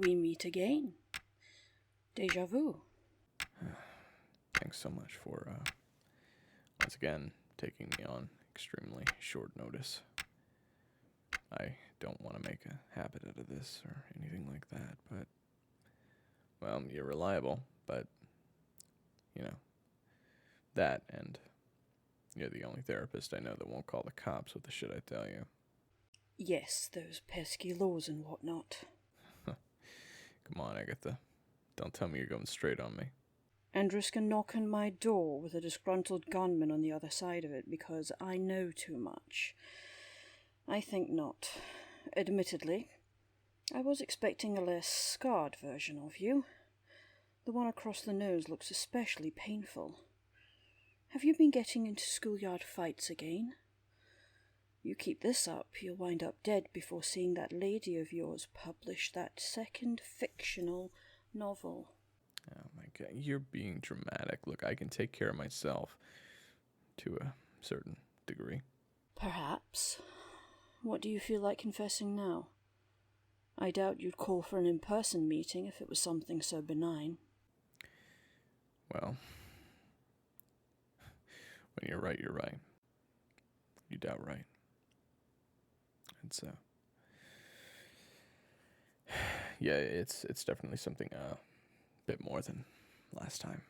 we meet again. Deja vu. Thanks so much for, once again, taking me on extremely short notice. I don't want to make a habit out of this or anything like that, but, well, you're reliable, but, you know, that and you're the only therapist I know that won't call the cops with the shit I tell you. Yes, those pesky laws and whatnot. Come on, Agatha. Don't tell me you're going straight on me. And risk a knock on my door with a disgruntled gunman on the other side of it because I know too much. I think not. Admittedly, I was expecting a less scarred version of you. The one across the nose looks especially painful. Have you been getting into schoolyard fights again? You keep this up, you'll wind up dead before seeing that lady of yours publish that second fictional novel. Oh my god, you're being dramatic. Look, I can take care of myself to a certain degree. Perhaps. What do you feel like confessing now? I doubt you'd call for an in-person meeting if it was something so benign. Well, when you're right, you're right. You doubt right. And so, yeah, it's definitely something a bit more than last time.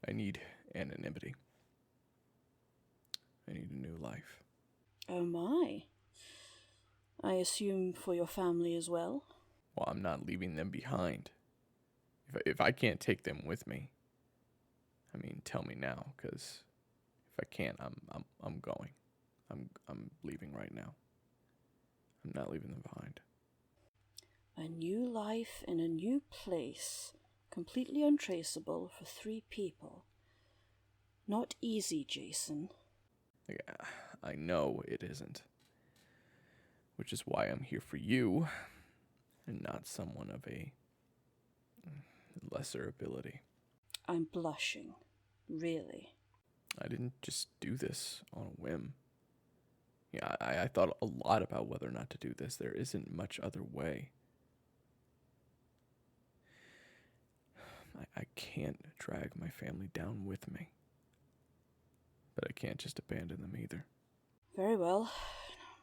I need anonymity. I need a new life. Oh my. I assume for your family as well? Well, I'm not leaving them behind. If I can't take them with me, I mean, tell me now, because if I can't, I'm going. I'm leaving right now. I'm not leaving them behind. A new life in a new place, completely untraceable for 3 people. Not easy, Jason. Yeah, I know it isn't. Which is why I'm here for you, and not someone of a lesser ability. I'm blushing. Really. I didn't just do this on a whim. Yeah, I thought a lot about whether or not to do this. There isn't much other way. I can't drag my family down with me. But I can't just abandon them either. Very well,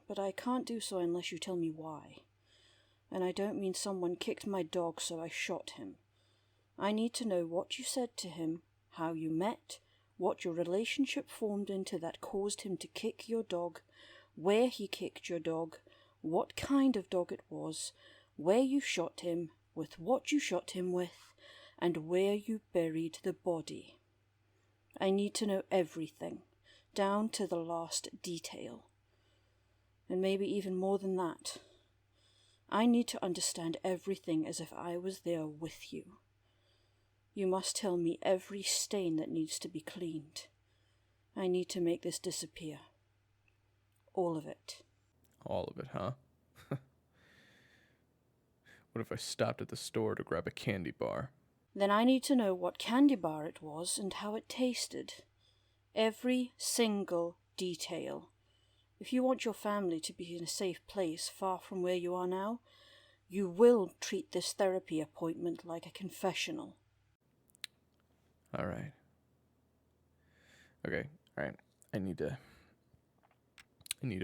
but I can't do so unless you tell me why. And I don't mean someone kicked my dog so I shot him. I need to know what you said to him, how you met, what your relationship formed into that caused him to kick your dog, where he kicked your dog, what kind of dog it was, where you shot him, with what you shot him with, and where you buried the body. I need to know everything, down to the last detail. And maybe even more than that. I need to understand everything as if I was there with you. You must tell me every stain that needs to be cleaned. I need to make this disappear. All of it. All of it, huh? What if I stopped at the store to grab a candy bar? Then I need to know what candy bar it was and how it tasted. Every single detail. If you want your family to be in a safe place far from where you are now, you will treat this therapy appointment like a confessional. All right. Okay, all right. I need to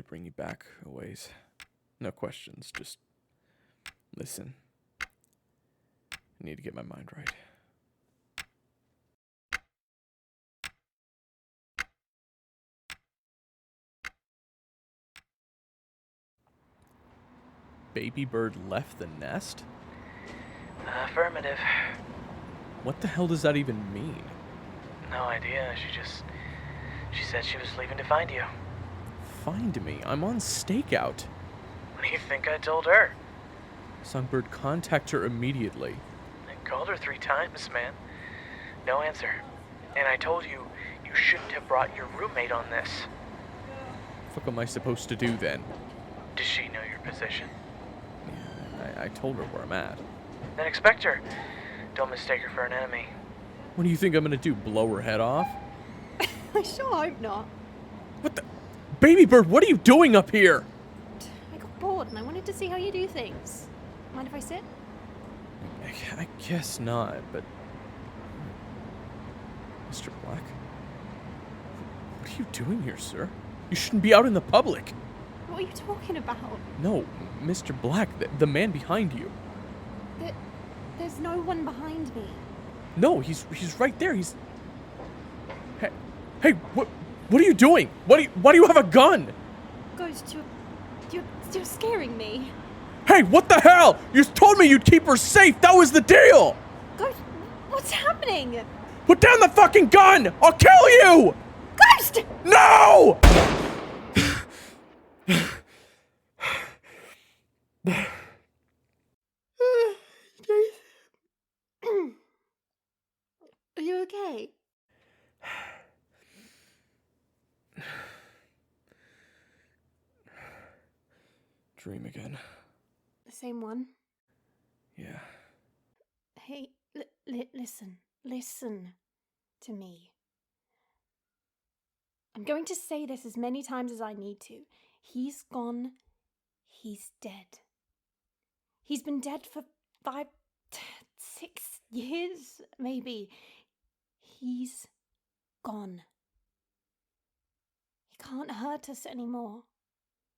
bring you back a ways. No questions, just listen. I need to get my mind right. Baby bird left the nest? Affirmative. What the hell does that even mean? No idea. She said she was leaving to find you. Find me. I'm on stakeout. What do you think I told her? Songbird, contact her immediately. I called her 3 times, man. No answer. And I told you, you shouldn't have brought your roommate on this. What the fuck am I supposed to do then? Does she know your position? Yeah, I told her where I'm at. Then expect her. Don't mistake her for an enemy. What do you think I'm gonna do, blow her head off? I sure hope not. What the? Baby bird, what are you doing up here? I got bored and I wanted to see how you do things. Mind if I sit? I guess not, but... Mr. Black? What are you doing here, sir? You shouldn't be out in the public. What are you talking about? No, Mr. Black, the man behind you. There's no one behind me. No, he's right there. Hey, what are you doing? Why do you have a gun? Ghost, you're scaring me. Hey, what the hell? You told me you'd keep her safe. That was the deal. Ghost, what's happening? Put down the fucking gun. I'll kill you. Ghost! No! Are you okay? Dream again. The same one? Yeah. Hey, listen to me. I'm going to say this as many times as I need to. He's gone. He's dead. He's been dead for 5, 6 years, maybe. He's gone. He can't hurt us anymore.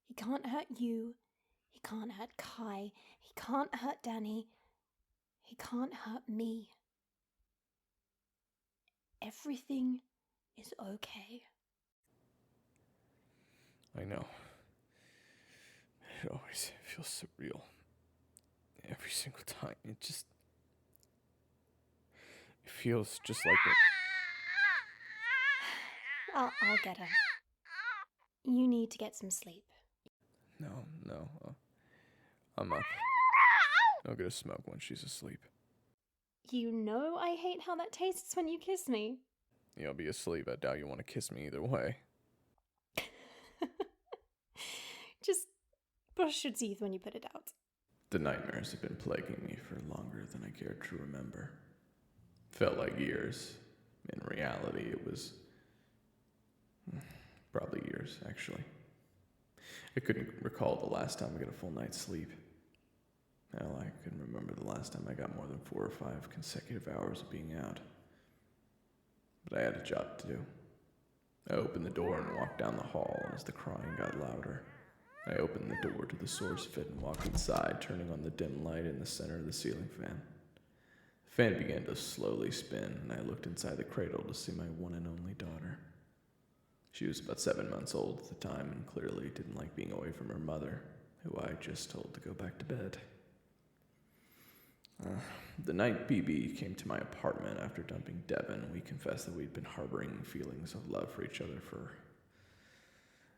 He can't hurt you. He can't hurt Kai. He can't hurt Danny. He can't hurt me. Everything is okay. I know. It always feels surreal. Every single time. It feels just like it. I'll get her. You need to get some sleep. No. I'm up. I'll get a smoke when she's asleep. You know I hate how that tastes when you kiss me. You'll be asleep. I doubt you want to kiss me either way. Just brush your teeth when you put it out. The nightmares have been plaguing me for longer than I cared to remember. Felt like years. In reality, it was probably years, actually. I couldn't recall the last time I got a full night's sleep. Hell, I couldn't remember the last time I got more than 4 or 5 consecutive hours of being out. But I had a job to do. I opened the door and walked down the hall as the crying got louder. I opened the door to the source pit and walked inside, turning on the dim light in the center of the ceiling fan. The fan began to slowly spin, and I looked inside the cradle to see my one and only daughter. She was about 7 months old at the time and clearly didn't like being away from her mother, who I just told to go back to bed. The night BB came to my apartment after dumping Devin, we confessed that we'd been harboring feelings of love for each other for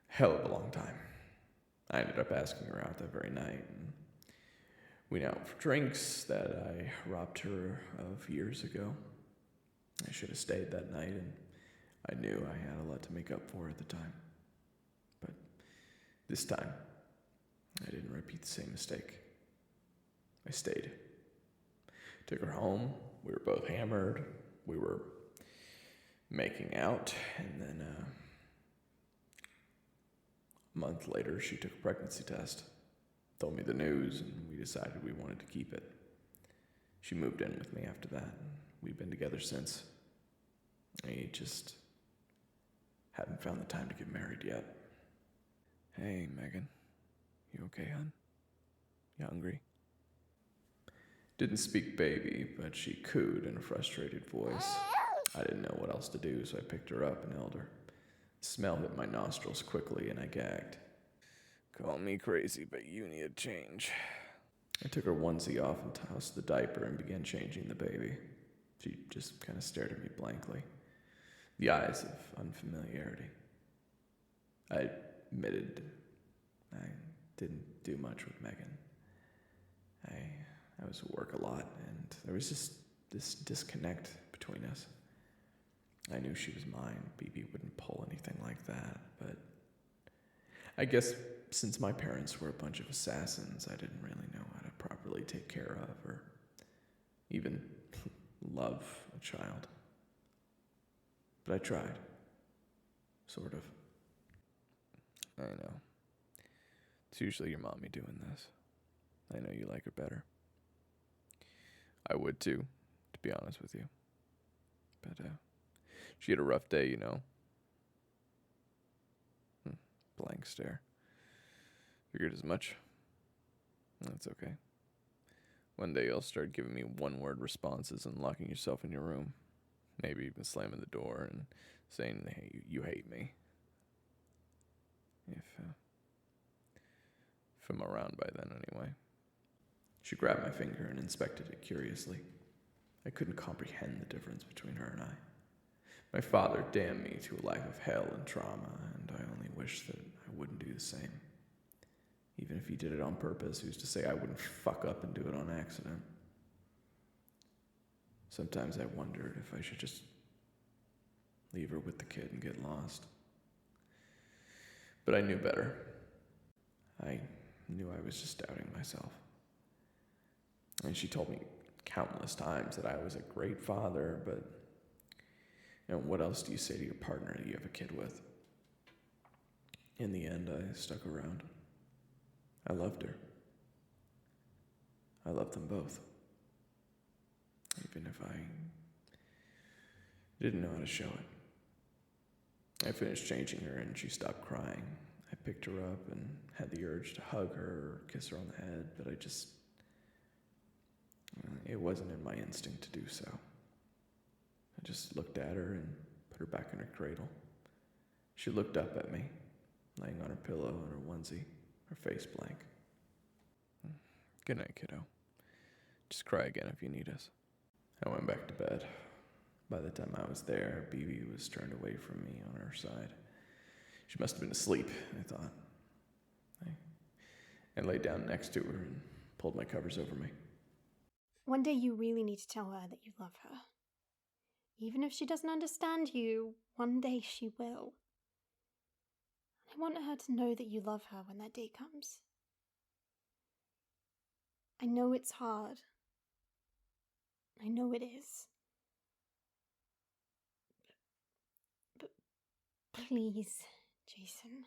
a hell of a long time. I ended up asking her out that very night, and we went out for drinks that I robbed her of years ago. I should have stayed that night, and I knew I had a lot to make up for at the time. But this time, I didn't repeat the same mistake. I stayed. Took her home. We were both hammered. We were making out, and then a month later, she took a pregnancy test, told me the news, and we decided we wanted to keep it. She moved in with me after that, and we've been together since. I just haven't found the time to get married yet. Hey, Megan. You okay, hon? You hungry? Didn't speak baby, but she cooed in a frustrated voice. I didn't know what else to do, so I picked her up and held her. The smell hit my nostrils quickly, and I gagged. Call me crazy, but you need a change. I took her onesie off and tossed the diaper and began changing the baby. She just kind of stared at me blankly. The eyes of unfamiliarity. I admitted I didn't do much with Megan. I was at work a lot, and there was just this disconnect between us. I knew she was mine. BB wouldn't pull anything like that, but I guess since my parents were a bunch of assassins, I didn't really know how to properly take care of or even love a child. But I tried. Sort of. I know. It's usually your mommy doing this. I know you like her better. I would too, to be honest with you. But she had a rough day, you know. Blank stare. Figured as much. That's okay. One day you'll start giving me one-word responses and locking yourself in your room. Maybe even slamming the door and saying, hey, you hate me. If I'm around by then, anyway. She grabbed my finger and inspected it curiously. I couldn't comprehend the difference between her and I. My father damned me to a life of hell and trauma, and I only wish that I wouldn't do the same. Even if he did it on purpose, who's to say I wouldn't fuck up and do it on accident? Sometimes I wondered if I should just leave her with the kid and get lost. But I knew better. I knew I was just doubting myself. And she told me countless times that I was a great father, but what else do you say to your partner that you have a kid with? In the end, I stuck around. I loved her. I loved them both. Even if I didn't know how to show it. I finished changing her and she stopped crying. I picked her up and had the urge to hug her or kiss her on the head, but it wasn't in my instinct to do so. I just looked at her and put her back in her cradle. She looked up at me, laying on her pillow in her onesie, her face blank. Good night, kiddo. Just cry again if you need us. I went back to bed. By the time I was there, BB was turned away from me on her side. She must have been asleep, I thought. I laid down next to her and pulled my covers over me. One day you really need to tell her that you love her. Even if she doesn't understand you, one day she will. I want her to know that you love her when that day comes. I know it's hard. I know it is. But please, Jason.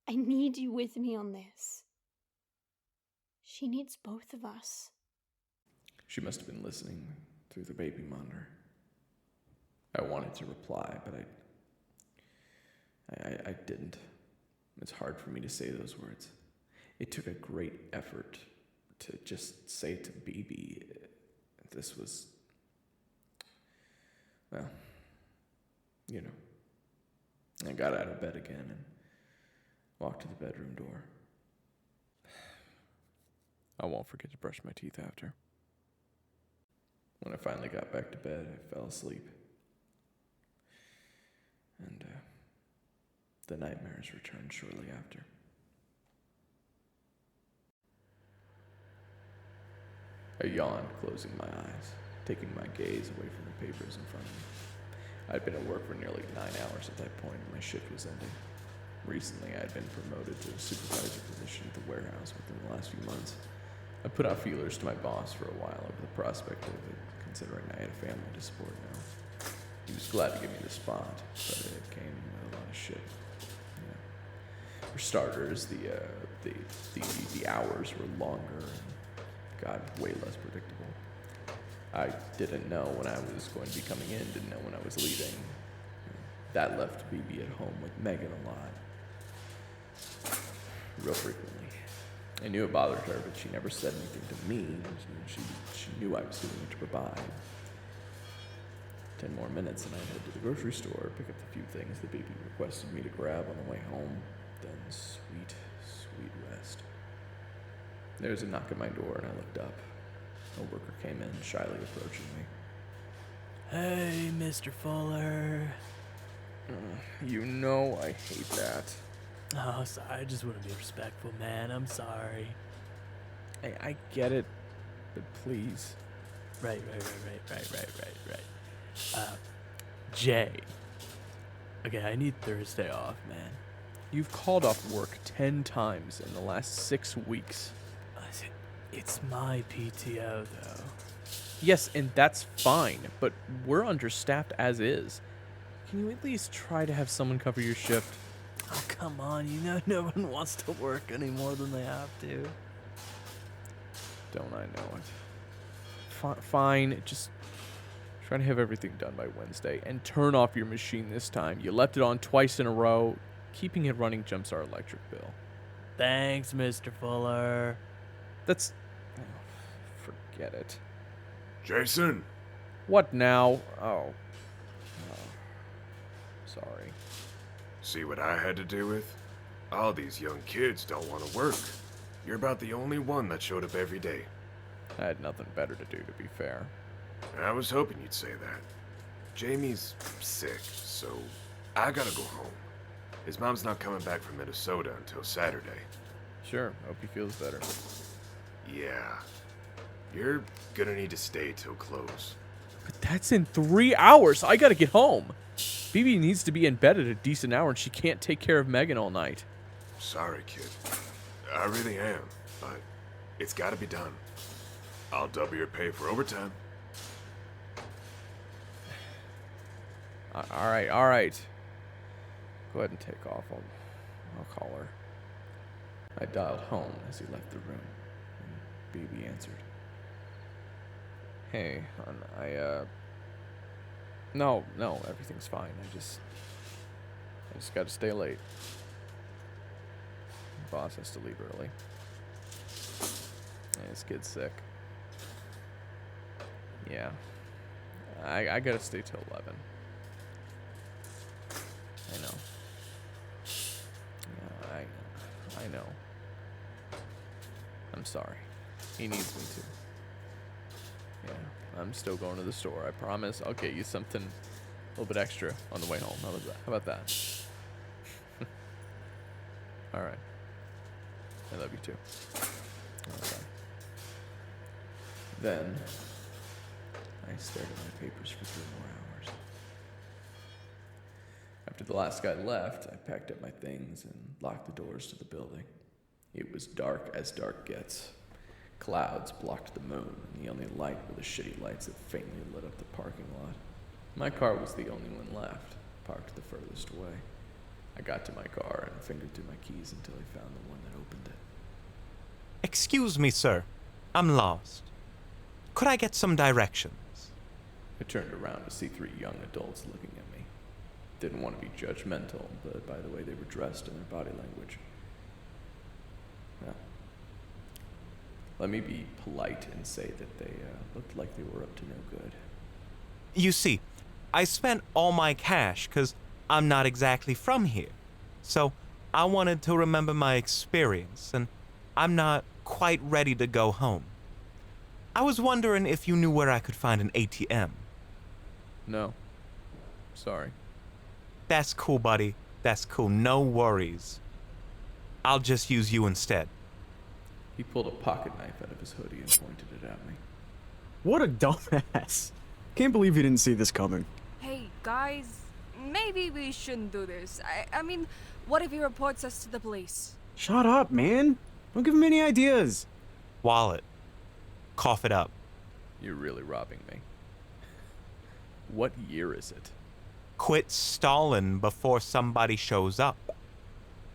I need you with me on this. She needs both of us. She must have been listening through the baby monitor. I wanted to reply, but I didn't. It's hard for me to say those words. It took a great effort to just say to BB, this was, well, you know. I got out of bed again and walked to the bedroom door. I won't forget to brush my teeth after. When I finally got back to bed, I fell asleep. And the nightmares returned shortly after. I yawned, closing my eyes, taking my gaze away from the papers in front of me. I'd been at work for nearly 9 hours at that point, and my shift was ending. Recently, I had been promoted to a supervisor position at the warehouse within the last few months. I put out feelers to my boss for a while over the prospect of it, considering I had a family to support now. He was glad to give me the spot, but it came with a lot of shit. Yeah. For starters, the hours were longer and, God, way less predictable. I didn't know when I was going to be coming in, didn't know when I was leaving. That left BB at home with Megan a lot. Real frequently. I knew it bothered her, but she never said anything to me. She knew I was doing it to provide. 10 more minutes and I'd head to the grocery store, pick up the few things that BB requested me to grab on the way home. Then sweet, sweet rest. There was a knock at my door and I looked up. A worker came in, shyly approaching me. Hey, Mr. Fuller. You know I hate that. Oh, sorry. I just want to be respectful, man. I'm sorry. I get it, but please. Right. Jay. Okay, I need Thursday off, man. You've called off work 10 times in the last 6 weeks. It's my PTO, though. Yes, and that's fine, but we're understaffed as is. Can you at least try to have someone cover your shift? Oh, come on. You know no one wants to work any more than they have to. Don't I know it? Fine, just try to have everything done by Wednesday and turn off your machine this time. You left it on twice in a row. Keeping it running jumps our electric bill. Thanks, Mr. Fuller. That's... oh, forget it. Jason! What now? Oh. Sorry. See what I had to do with? All these young kids don't want to work. You're about the only one that showed up every day. I had nothing better to do, to be fair. I was hoping you'd say that. Jamie's sick, so I gotta go home. His mom's not coming back from Minnesota until Saturday. Sure, hope he feels better. Yeah. You're gonna need to stay till close. But that's in 3 hours. I gotta get home. Phoebe needs to be in bed at a decent hour, and she can't take care of Megan all night. Sorry, kid. I really am, but it's gotta be done. I'll double your pay for overtime. All right. Go ahead and take off. I'll call her. I dialed home as he left the room, and Phoebe answered. Hey, hon, No, everything's fine. I just gotta stay late. Boss has to leave early. And his kid's sick. Yeah. I gotta stay till 11. I know. Yeah, I know. I'm sorry. He needs me to. Yeah, I'm still going to the store. I promise I'll get you something a little bit extra on the way home. How about that? All right. I love you too. Okay. Then I stared at my papers for 3 more hours. After the last guy left, I packed up my things and locked the doors to the building. It was dark as dark gets. Clouds blocked the moon, and the only light were the shitty lights that faintly lit up the parking lot. My car was the only one left, parked the furthest away. I got to my car and fingered through my keys until I found the one that opened it. Excuse me, sir. I'm lost. Could I get some directions? I turned around to see 3 young adults looking at me. Didn't want to be judgmental, but by the way they were dressed and their body language. Well, let me be polite and say that they looked like they were up to no good. You see, I spent all my cash because I'm not exactly from here. So I wanted to remember my experience, and I'm not quite ready to go home. I was wondering if you knew where I could find an ATM. No. Sorry. That's cool, buddy. That's cool. No worries. I'll just use you instead. He pulled a pocket knife out of his hoodie and pointed it at me. What a dumbass. Can't believe you didn't see this coming. Hey, guys, maybe we shouldn't do this. I mean, what if he reports us to the police? Shut up, man. Don't give him any ideas. Wallet. Cough it up. You're really robbing me. What year is it? Quit stalling before somebody shows up.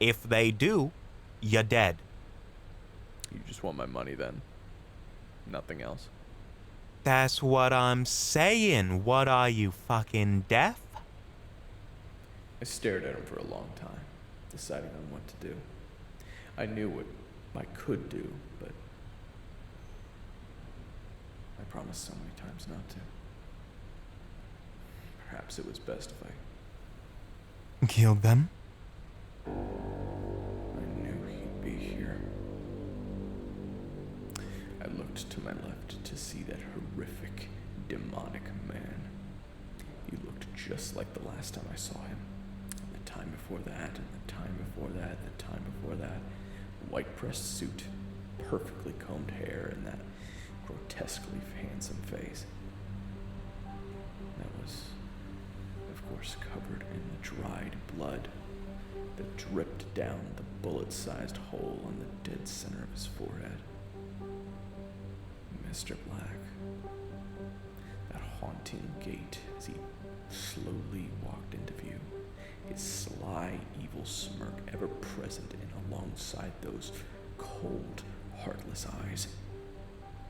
If they do, you're dead. You just want my money then? Nothing else? That's what I'm saying. What are you, fucking deaf? I stared at him for a long time, deciding on what to do. I knew what I could do, but I promised so many times not to. Perhaps it was best if I Killed them? I knew he'd be here. I looked to my left to see that horrific, demonic man. He looked just like the last time I saw him. The time before that, and the time before that, the time before that. White pressed suit, perfectly combed hair, and that grotesquely handsome face. That was, of course, covered in the dried blood that dripped down the bullet-sized hole on the dead center of his forehead. Mr. Black. That haunting gait as he slowly walked into view, his sly, evil smirk ever present and alongside those cold, heartless eyes.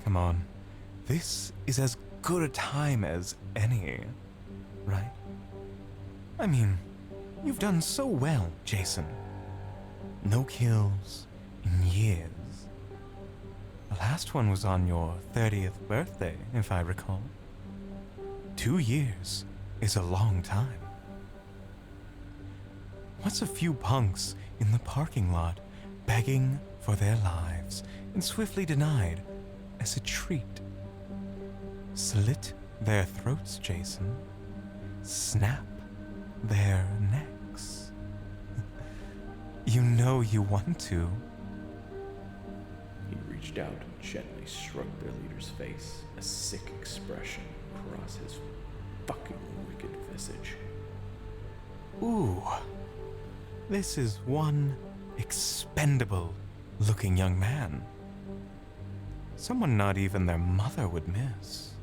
Come on. This is as good a time as any, right? I mean, you've done so well, Jason. No kills in years. The last one was on your 30th birthday, if I recall. 2 years is a long time. What's a few punks in the parking lot begging for their lives and swiftly denied as a treat? Slit their throats, Jason. Snap their necks. You know you want to. He reached out and gently stroked their leader's face, a sick expression across his fucking wicked visage. Ooh. This is one expendable looking young man. Someone not even their mother would miss.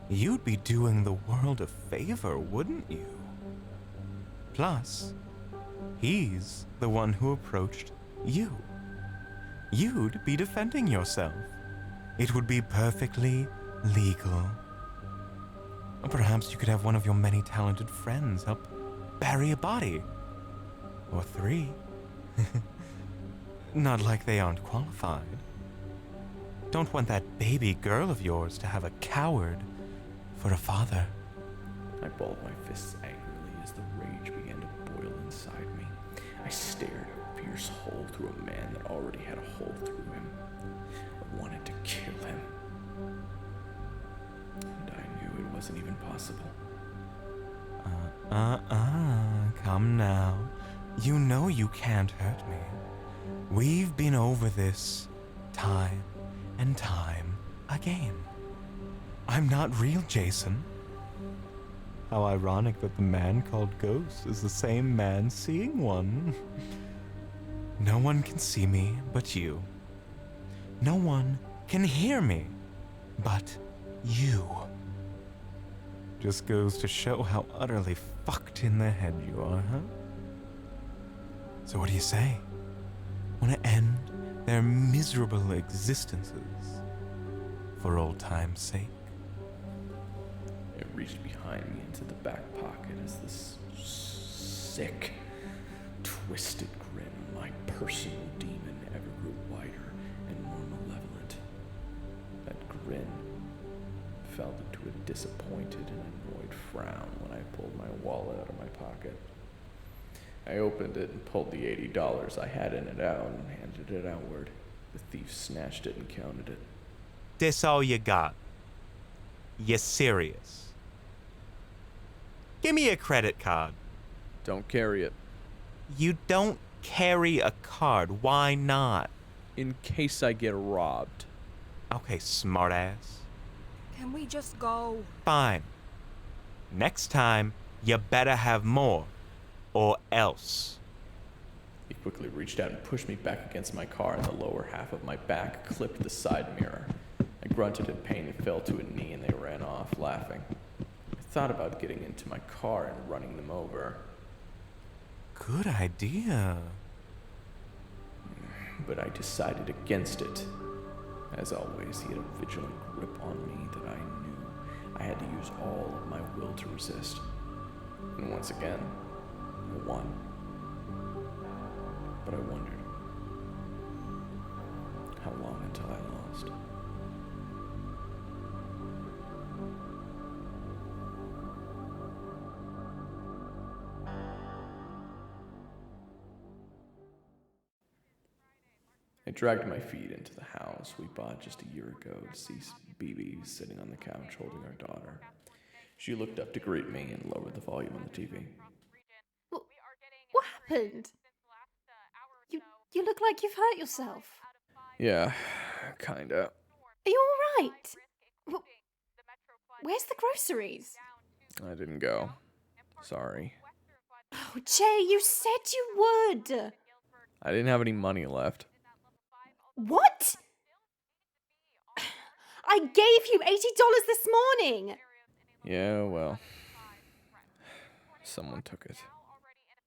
You'd be doing the world a favor, wouldn't you? Plus, he's the one who approached you. You'd be defending yourself. It would be perfectly legal. Or perhaps you could have one of your many talented friends help bury a body. Or 3. Not like they aren't qualified. Don't want that baby girl of yours to have a coward for a father. I balled my fists angrily as the rage began to boil inside me. I stared at a fierce hole through a man that already had a hole through him. I wanted to kill him. And I knew it wasn't even possible. Come now. You know you can't hurt me. We've been over this time and time again. I'm not real, Jason. How ironic that the man called Ghost is the same man seeing one. No one can see me but you. No one can hear me but you. Just goes to show how utterly fucked in the head you are, huh? So what do you say? Want to end their miserable existences for old time's sake? It reached behind me into the back pocket as this sick, twisted grin on my personal demon ever grew wider and more malevolent. That grin fell into a disappointed and annoyed frown when I pulled my wallet out of my pocket. I opened it and pulled the $80 I had in it out and handed it outward. The thief snatched it and counted it. This all you got? You serious? Give me a credit card. Don't carry it. You don't carry a card. Why not? In case I get robbed. Okay, smartass. Can we just go? Fine. Next time, you better have more. Or else. He quickly reached out and pushed me back against my car, and the lower half of my back clipped the side mirror. I grunted in pain and fell to a knee, and they ran off, laughing. I thought about getting into my car and running them over. Good idea. But I decided against it. As always, he had a vigilant grip on me that I knew I had to use all of my will to resist. And once again, I won. But I wondered, how long until I lost? I dragged my feet into the house we bought just a year ago to see BB sitting on the couch holding our daughter. She looked up to greet me and lowered the volume on the TV. What happened? You look like you've hurt yourself. Yeah, kinda. Are you all right? Where's the groceries? I didn't go. Sorry. Oh, Jay, you said you would. I didn't have any money left. What? I gave you $80 this morning. Yeah, well, someone took it.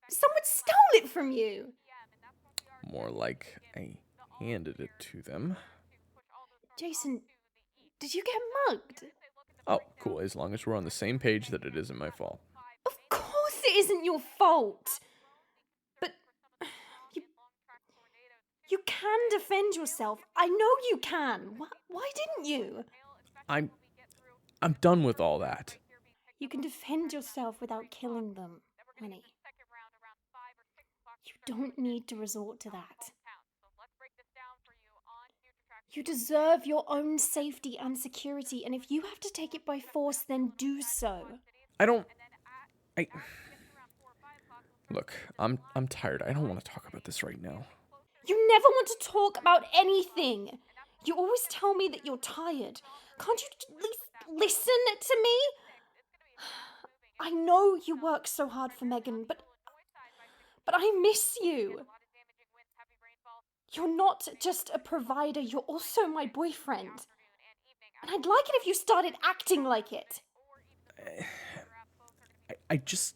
Someone stole it from you. More like I handed it to them. Jason, did you get mugged? Oh, cool. As long as we're on the same page that it isn't my fault. Of course it isn't your fault. But you can defend yourself. I know you can. Why didn't you? I'm done with all that. You can defend yourself without killing them, honey. You don't need to resort to that. You deserve your own safety and security, and if you have to take it by force, then do so. Look, I'm tired. I don't want to talk about this right now. You never want to talk about anything. You always tell me that you're tired. Can't you at least listen to me? I know you work so hard for Megan, but I miss you. You're not just a provider, you're also my boyfriend. And I'd like it if you started acting like it. I just...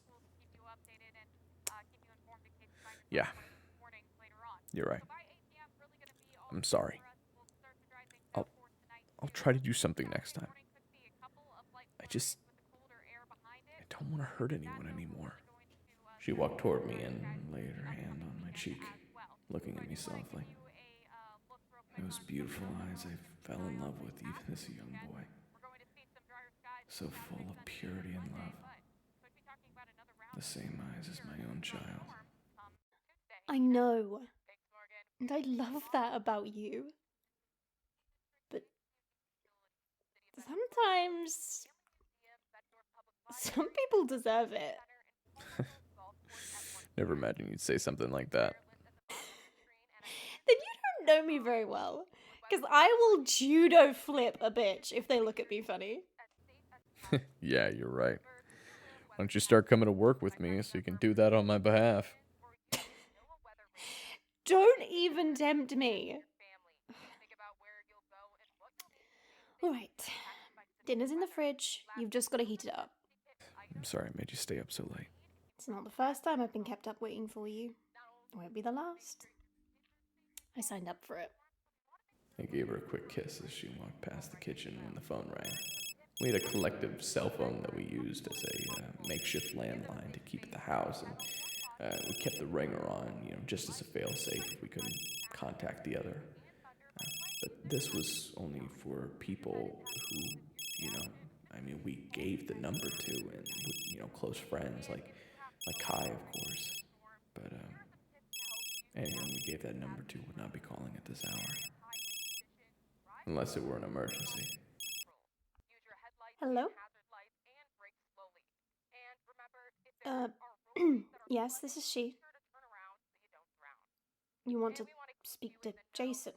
Yeah. You're right. I'm sorry. I'll try to do something next time. I don't want to hurt anyone anymore. She walked toward me and laid her hand on my cheek, looking at me softly. Those beautiful eyes I fell in love with even as a young boy. So full of purity and love. The same eyes as my own child. I know. And I love that about you. But sometimes some people deserve it. Never imagined you'd say something like that. Then you don't know me very well. Because I will judo flip a bitch if they look at me funny. Yeah, you're right. Why don't you start coming to work with me so you can do that on my behalf? Don't even tempt me. Alright. Dinner's in the fridge. You've just got to heat it up. I'm sorry I made you stay up so late. It's not the first time I've been kept up waiting for you. It won't be the last. I signed up for it. I gave her a quick kiss as she walked past the kitchen when the phone rang. We had a collective cell phone that we used as a makeshift landline to keep at the house, and we kept the ringer on, just as a fail-safe if we couldn't contact the other. But this was only for people who, we gave the number to, and close friends like Kai, of course. But anyone we gave that number to would not be calling at this hour, unless it were an emergency. Hello? Yes, this is she. You want to speak to Jason?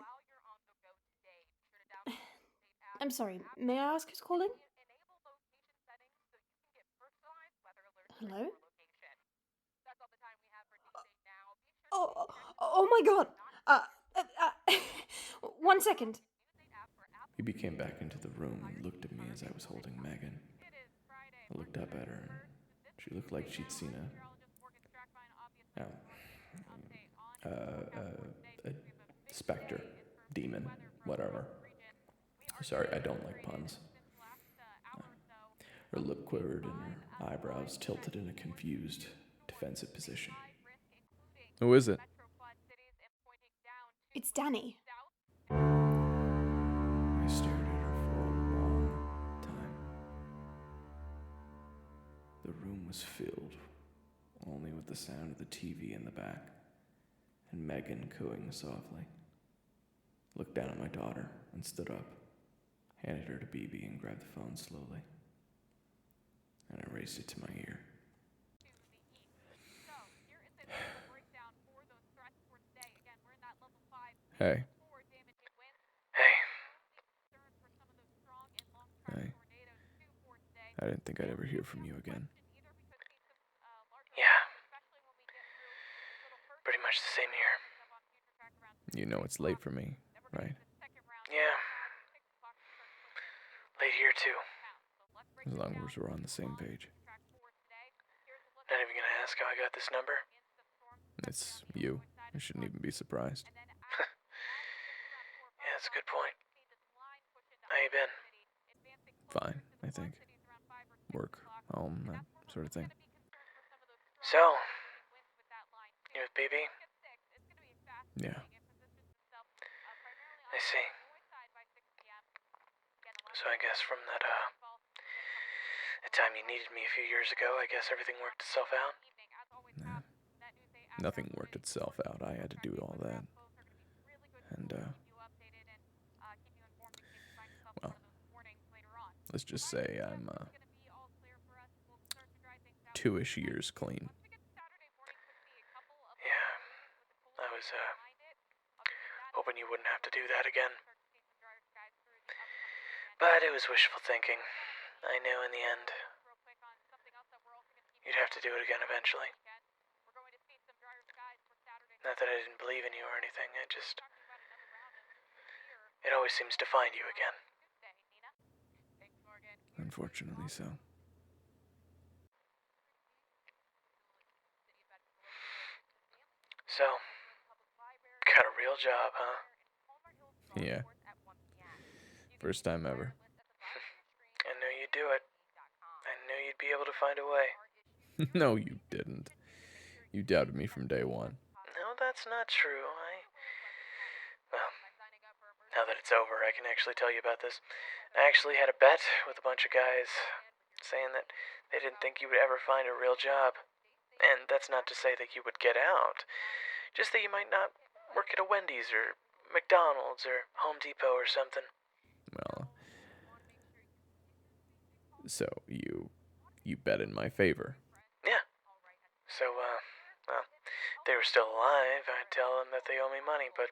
I'm sorry, may I ask who's calling? Hello? Oh my god! 1 second. He became back into the room and looked at me as I was holding Megan. I looked up at her, and she looked like she'd seen a specter, demon, whatever. Sorry, I don't like puns. Her lip quivered and her eyebrows tilted in a confused, defensive position. Who is it? It's Danny. I stared at her for a long time. The room was filled only with the sound of the TV in the back and Megan cooing softly. Looked down at my daughter and stood up, handed her to BB and grabbed the phone slowly. And I raised it to my ear. Hey. Hey. I didn't think I'd ever hear from you again. Yeah. Pretty much the same here. You know it's late for me, right? Yeah. Late here, too. As long as we're on the same page. Not even gonna ask how I got this number? It's you. I shouldn't even be surprised. Yeah, that's a good point. fine, I think. Work, home, that sort of thing. So, you with BB? Yeah. I see. So I guess from that, the time you needed me a few years ago, I guess everything worked itself out? Nah. Nothing worked itself out. I had to do all that. And, well, let's just say I'm, 2-ish years clean. Yeah. I was, hoping you wouldn't have to do that again. But it was wishful thinking. I knew in the end you'd have to do it again eventually. Not that I didn't believe in you or anything, it always seems to find you again. Unfortunately so. So, got a real job, huh? Yeah. First time ever. I knew you'd do it. I knew you'd be able to find a way. No, you didn't. You doubted me from day one. No, that's not true. Well, now that it's over, I can actually tell you about this. I actually had a bet with a bunch of guys saying that they didn't think you would ever find a real job. And that's not to say that you would get out. Just that you might not work at a Wendy's or McDonald's or Home Depot or something. Well, so you bet in my favor. Yeah. So, well, if they were still alive, I'd tell them that they owe me money, but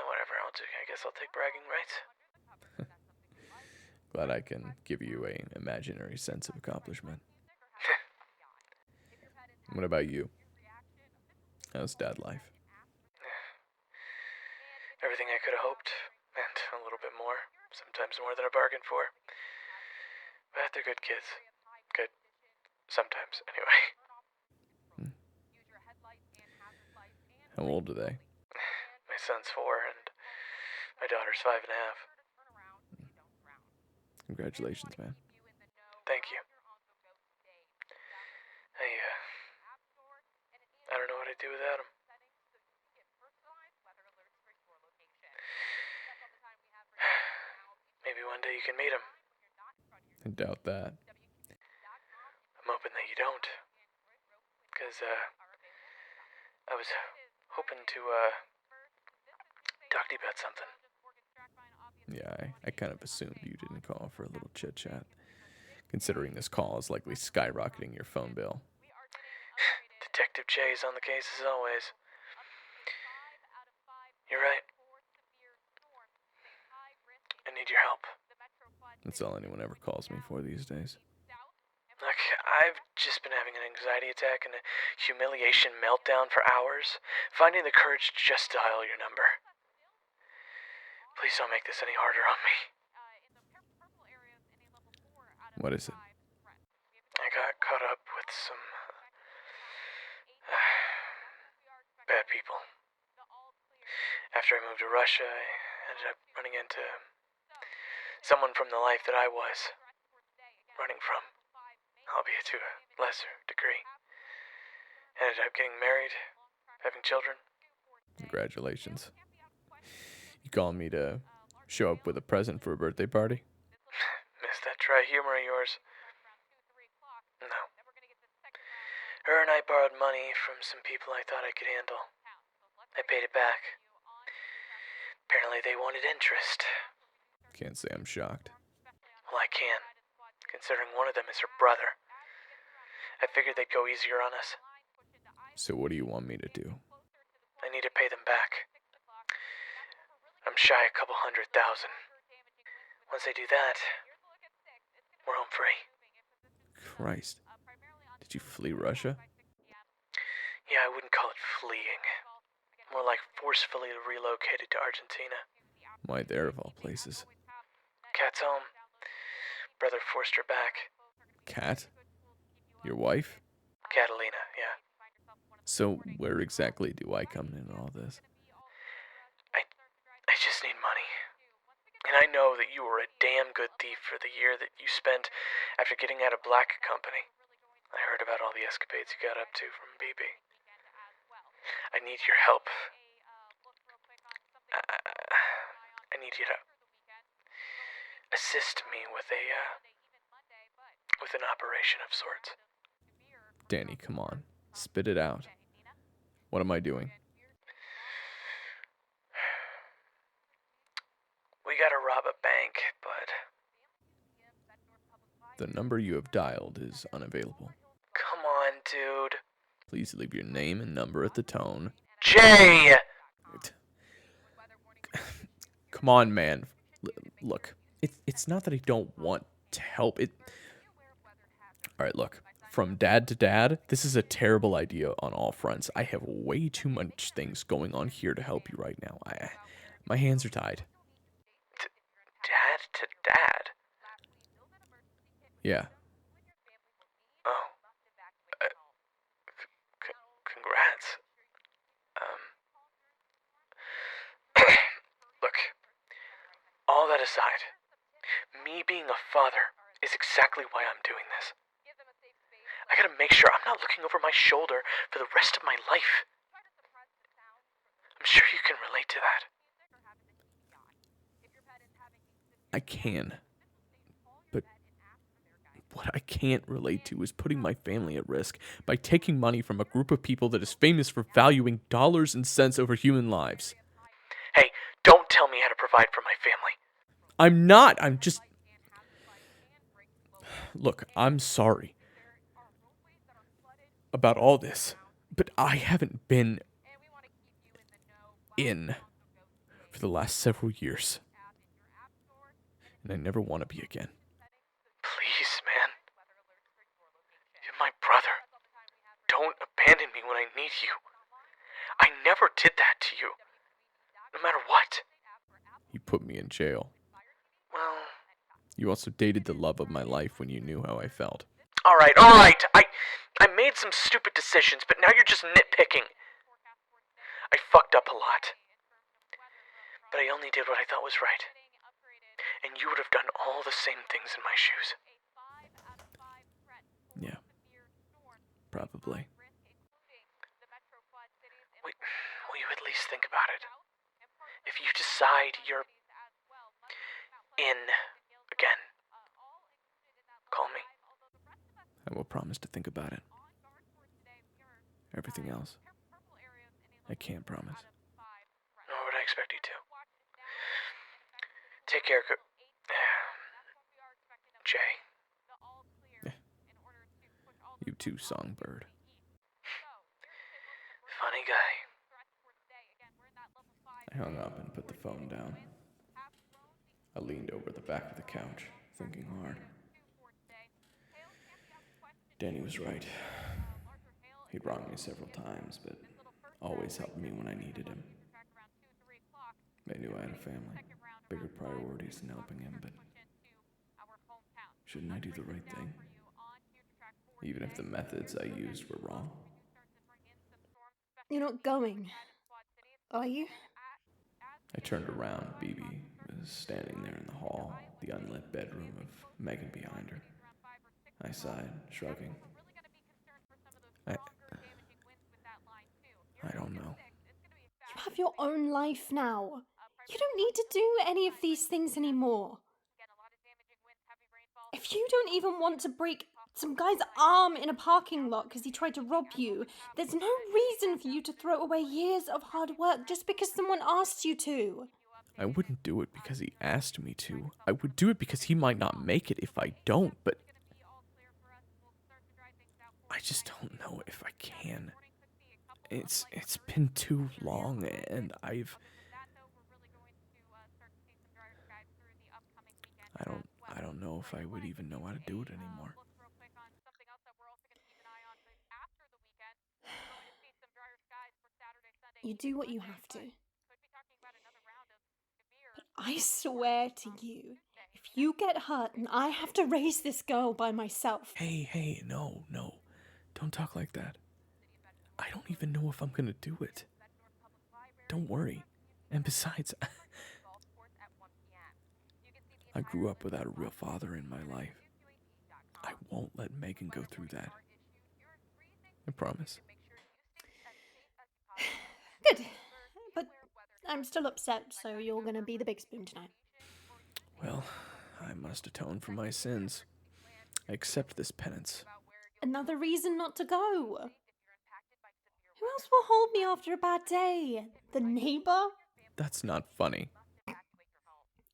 whatever, I guess I'll take bragging rights. Glad I can give you a imaginary sense of accomplishment. What about you? How's dad life? Everything I could have hoped, and a little bit more. Sometimes more than I bargained for. But they're good kids. Good. Sometimes, anyway. How old are they? My son's 4, and my daughter's 5.5. Congratulations, man. Thank you. I don't know what I'd do without him. Maybe one day you can meet him. I doubt that. I'm hoping that you don't. Because, I was hoping to, talk to you about something. Yeah, I kind of assumed you didn't call for a little chit-chat, considering this call is likely skyrocketing your phone bill. Detective Jay's on the case as always. You're right. I need your help. That's all anyone ever calls me for these days. Look, I've just been having an anxiety attack and a humiliation meltdown for hours, finding the courage to just dial your number. Please don't make this any harder on me. What is it? I got caught up with some bad people. After I moved to Russia, I ended up running into someone from the life that I was running from, albeit to a lesser degree. Ended up getting married, having children. Congratulations. You calling me to show up with a present for a birthday party? Missed that dry humor of yours. No. Her and I borrowed money from some people I thought I could handle. I paid it back. Apparently they wanted interest. Can't say I'm shocked. Well, I can, considering one of them is her brother. I figured they'd go easier on us. So what do you want me to do? I need to pay them back. I'm shy a couple $100,000. Once I do that, we're home free. Christ. Did you flee Russia? Yeah, I wouldn't call it fleeing. More like forcefully relocated to Argentina. Why there of all places? Kat's home. Brother forced her back. Kat? Your wife? Catalina, yeah. So where exactly do I come in all this? I just need money. And And I know that you were a damn good thief for the year that you spent after getting out of Black Company. I heard about all the escapades you got up to from BB. I need your help. I need you to assist me with an operation of sorts. Danny, come on. Spit it out. What am I doing? We gotta rob a bank, but... The number you have dialed is unavailable. Come on, dude. Please leave your name and number at the tone. Jay! Come on, man. Look, it's not that I don't want to help. Alright, look. From dad to dad, this is a terrible idea on all fronts. I have way too much things going on here to help you right now. My hands are tied. Dad to dad? Yeah. Oh. Congrats. Look, all that aside, me being a father is exactly why I'm doing this. I gotta make sure I'm not looking over my shoulder for the rest of my life. I'm sure you can relate to that. I can. But what I can't relate to is putting my family at risk by taking money from a group of people that is famous for valuing dollars and cents over human lives. Hey, don't tell me how to provide for my family. I'm not. I'm just... Look, I'm sorry about all this, but I haven't been in for the last several years. And I never want to be again. Please, man. You're my brother. Don't abandon me when I need you. I never did that to you. No matter what. You put me in jail. Well... You also dated the love of my life when you knew how I felt. Alright. I made some stupid decisions, but now you're just nitpicking. I fucked up a lot. But I only did what I thought was right. And you would have done all the same things in my shoes. Yeah. Probably. Will you at least think about it? If you decide you're in again, call me. I will promise to think about it. Everything else, I can't promise. Nor would I expect you to. Take care, Jay. You too, Songbird. Funny guy. I hung up and put the phone down. I leaned over the back of the couch, thinking hard. Danny was right. He'd wronged me several times, but always helped me when I needed him. I knew I had a family, bigger priorities than helping him, but shouldn't I do the right thing? Even if the methods I used were wrong? You're not going, are you? I turned around. BB was standing there in the hall, the unlit bedroom of Megan behind her. I sighed, shrugging. I don't know. You have your own life now. You don't need to do any of these things anymore. If you don't even want to break some guy's arm in a parking lot because he tried to rob you, there's no reason for you to throw away years of hard work just because someone asked you to. I wouldn't do it because he asked me to. I would do it because he might not make it if I don't, but I just don't know if I can. It's been too long, and I don't know if I would even know how to do it anymore. You do what you have to. But I swear to you, if you get hurt and I have to raise this girl by myself... Hey, no. Don't talk like that. I don't even know if I'm gonna do it. Don't worry. And besides, I grew up without a real father in my life. I won't let Megan go through that. I promise. Good. But I'm still upset, so you're gonna be the big spoon tonight. Well, I must atone for my sins. I accept this penance. Another reason not to go. Who else will hold me after a bad day? The neighbor? That's not funny.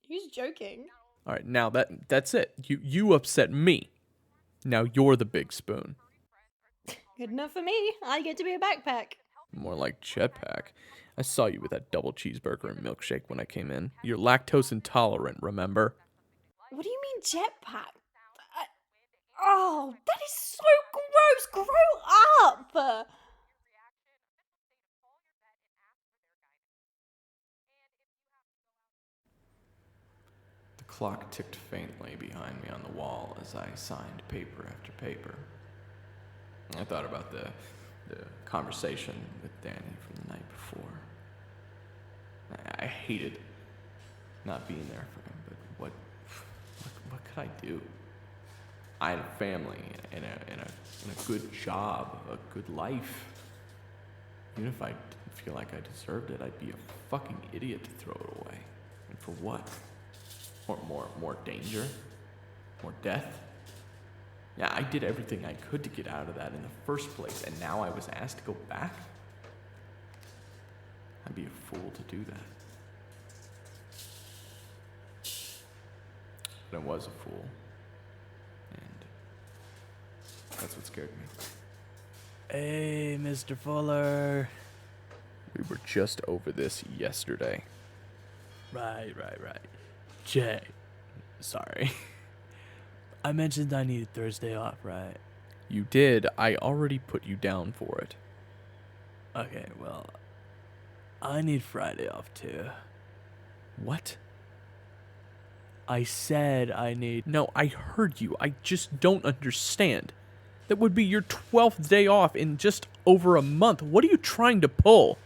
He's joking. All right, now that's it. You upset me. Now you're the big spoon. Good enough for me. I get to be a backpack. More like jetpack. I saw you with that double cheeseburger and milkshake when I came in. You're lactose intolerant, remember? What do you mean jetpack? Oh, that is so gross! Grow up! The clock ticked faintly behind me on the wall as I signed paper after paper. I thought about the conversation with Danny from the night before. I hated not being there for him, but what could I do? I had a family and a good job, a good life. Even if I didn't feel like I deserved it, I'd be a fucking idiot to throw it away. And for what? More danger? More death? Yeah, I did everything I could to get out of that in the first place, and now I was asked to go back? I'd be a fool to do that. But I was a fool. And that's what scared me. Hey, Mr. Fuller. We were just over this yesterday. Right. Jay. Sorry. I mentioned I needed Thursday off, right? You did. I already put you down for it. Okay, well, I need Friday off too. What? I said I need... No, I heard you. I just don't understand. That would be your 12th day off in just over a month. What are you trying to pull?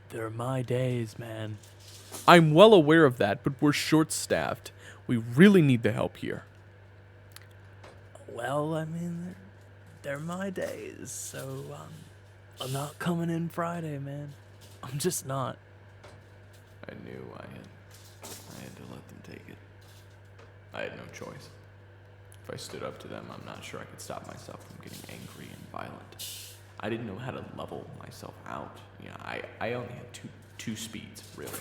They're my days, man. I'm well aware of that, but we're short-staffed. We really need the help here. Well, I mean, they're my days, so I'm not coming in Friday, man. I'm just not. I knew I had to let them take it. I had no choice. If I stood up to them, I'm not sure I could stop myself from getting angry and violent. I didn't know how to level myself out. You know, I only had two speeds, really.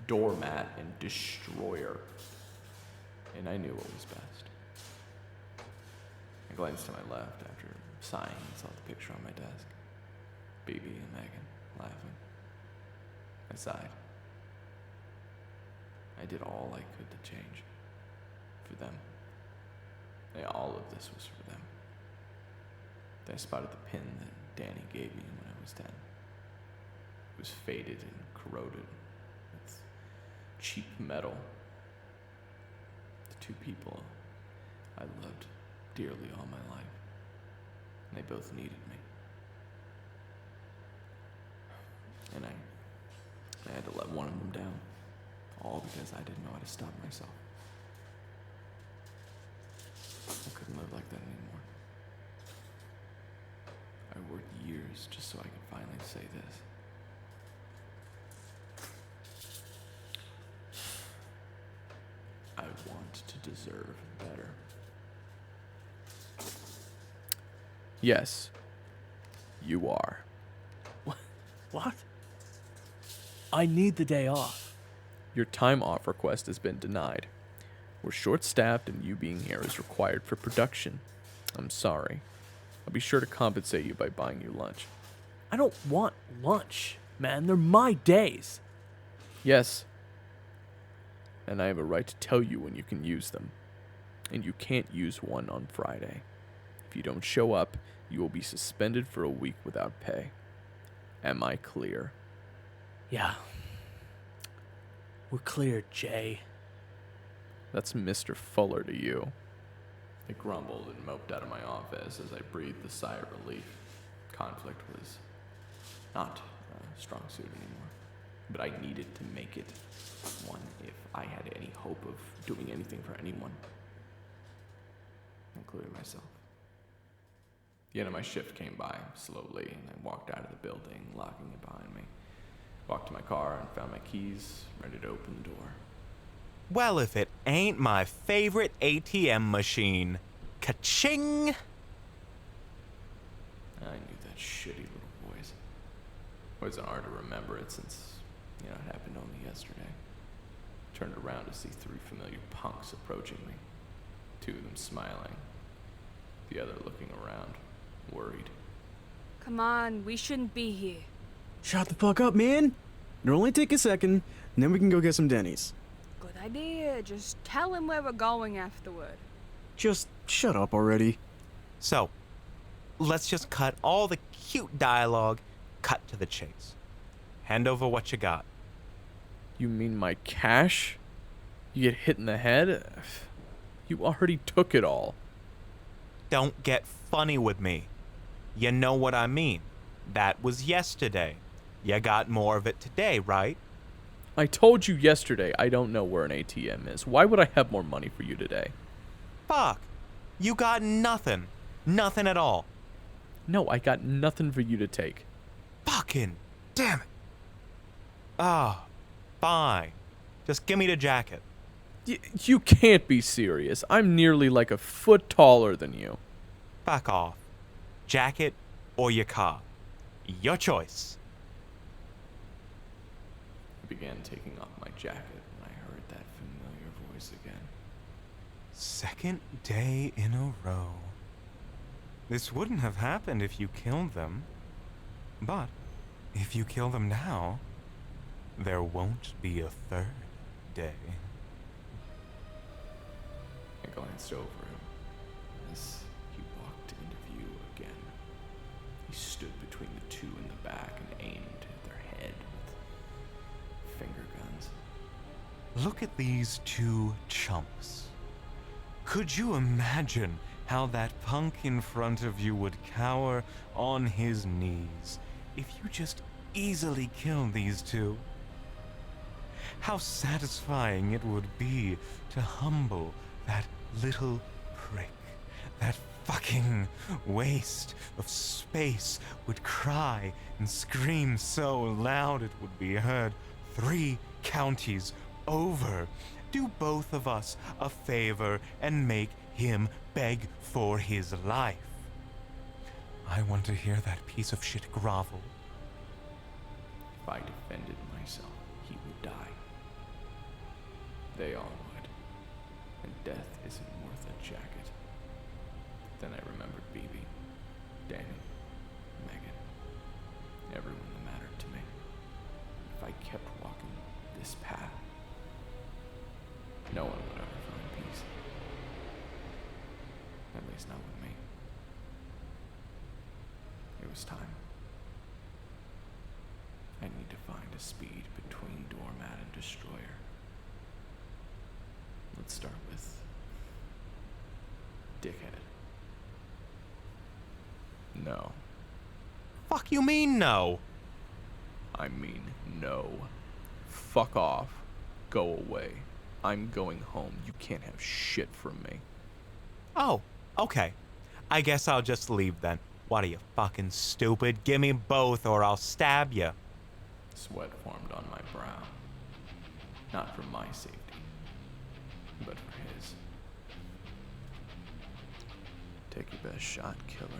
Doormat and destroyer. And I knew what was best. I glanced to my left after sighing and saw the picture on my desk. BB and Megan laughing. I sighed. I did all I could to change. For them. All of this was for them. I spotted the pin that Danny gave me when I was 10. It was faded and corroded with cheap metal. The two people I loved dearly all my life. And they both needed me. And I had to let one of them down. All because I didn't know how to stop myself. I couldn't live like that anymore. I worked years just so I could finally say this. I want to deserve better. Yes, you are. What? I need the day off. Your time off request has been denied. We're short-staffed and you being here is required for production. I'm sorry. I'll be sure to compensate you by buying you lunch. I don't want lunch, man. They're my days. Yes. And I have a right to tell you when you can use them. And you can't use one on Friday. If you don't show up, you will be suspended for a week without pay. Am I clear? Yeah. We're clear, Jay. That's Mr. Fuller to you. I grumbled and moped out of my office as I breathed a sigh of relief. Conflict was not a strong suit anymore. but I needed to make it one if I had any hope of doing anything for anyone, including myself. The end of my shift came by slowly, and I walked out of the building, locking it behind me. Walked to my car and found my keys, ready to open the door. Well, if it ain't my favorite ATM machine. Ka-ching! I knew that shitty little voice. It wasn't hard to remember it since, it happened only yesterday. Turned around to see 3 familiar punks approaching me. 2 of them smiling. The other looking around, worried. Come on, we shouldn't be here. Shut the fuck up, man. It'll only take a second, and then we can go get some Denny's. Good idea. Just tell him where we're going afterward. Just shut up already. So, let's just cut all the cute dialogue, cut to the chase. Hand over what you got. You mean my cash? You get hit in the head? You already took it all. Don't get funny with me. You know what I mean. That was yesterday. You got more of it today, right? I told you yesterday I don't know where an ATM is. Why would I have more money for you today? Fuck. You got nothing. Nothing at all. No, I got nothing for you to take. Fucking damn it. Ah, fine. Just give me the jacket. You can't be serious. I'm nearly like a foot taller than you. Back off. Jacket or your car. Your choice. I began taking off my jacket and I heard that familiar voice again. Second day in a row. This wouldn't have happened if you killed them. But if you kill them now, there won't be a third day. I glanced over him as he walked into view again. He stood between the 2 in the back and aimed at their head with finger guns. Look at these 2 chumps. Could you imagine how that punk in front of you would cower on his knees if you just easily killed these 2? How satisfying it would be to humble that little prick. That fucking waste of space would cry and scream so loud it would be heard 3 counties over. Do both of us a favor and make him beg for his life. I want to hear that piece of shit grovel. If I defended myself, he would die. They all would. And death isn't worth a jacket. Then I remembered BB, Danny, Megan, everyone that mattered to me. If I kept walking this path, no one would ever find peace. At least not with me. It was time. I need to find a speed between doormat and destroyer. Let's start with dickhead. No. Fuck you mean no? I mean no. Fuck off. Go away. I'm going home. You can't have shit from me. Oh, okay. I guess I'll just leave then. What are you, fucking stupid? Give me both or I'll stab you. Sweat formed on my brow. Not for my safety, but for his. Take your best shot, killer.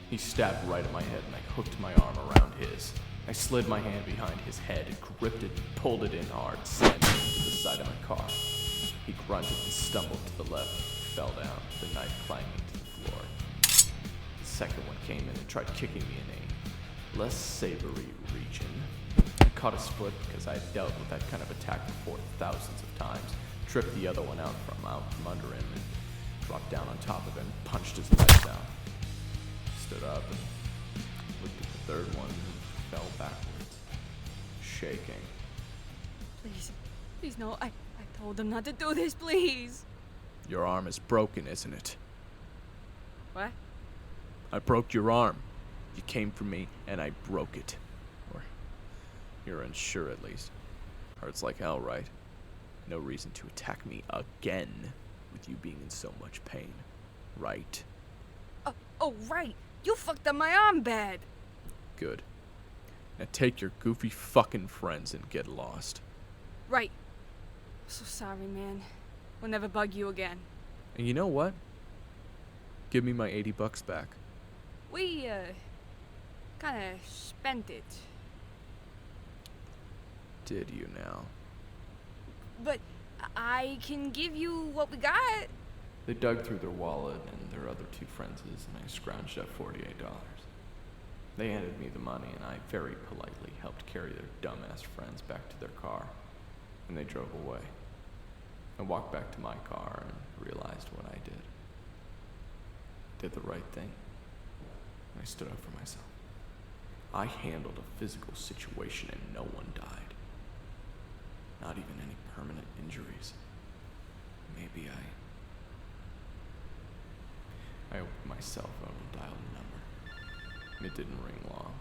He stabbed right at my head and I hooked my arm around his. I slid my hand behind his head, gripped it, pulled it in hard, slammed it into the side of my car. He grunted and stumbled to the left, fell down, the knife clanging to the floor. The second one came in and tried kicking me in a less savory region. I caught his foot because I had dealt with that kind of attack before thousands of times, tripped the other one out from under him and dropped down on top of him, punched his leg down. Stood up and looked at the third one and fell backwards, shaking. Please no, I told them not to do this, please. Your arm is broken, isn't it? What? I broke your arm. You came for me and I broke it. Or You're unsure at least. Hurts like hell, right? No reason to attack me again with you being in so much pain, right? Oh, right. You fucked up my arm bad. Good. Now take your goofy fucking friends and get lost. Right. So sorry, man. We'll never bug you again. And you know what? Give me my $80 back. We, kinda spent it. Did you now? But I can give you what we got. They dug through their wallet and their other two friends' and I scrounged up $48. They handed me the money and I very politely helped carry their dumbass friends back to their car. And they drove away. I walked back to my car and realized what I did. Did the right thing. I stood up for myself. I handled a physical situation and no one died. Not even any permanent injuries. Maybe I opened my cell phone and dialed a number. It didn't ring long.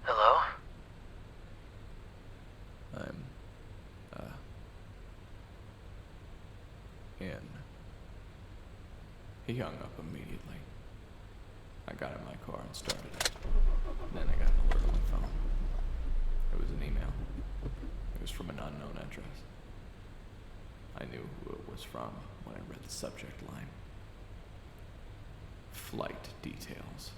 Hello? I'm, in. He hung up immediately. I got in my car and started it. Then I got an alert on my phone. It was an email. It was from an unknown address. I knew who it was from when I read the subject line. Flight details.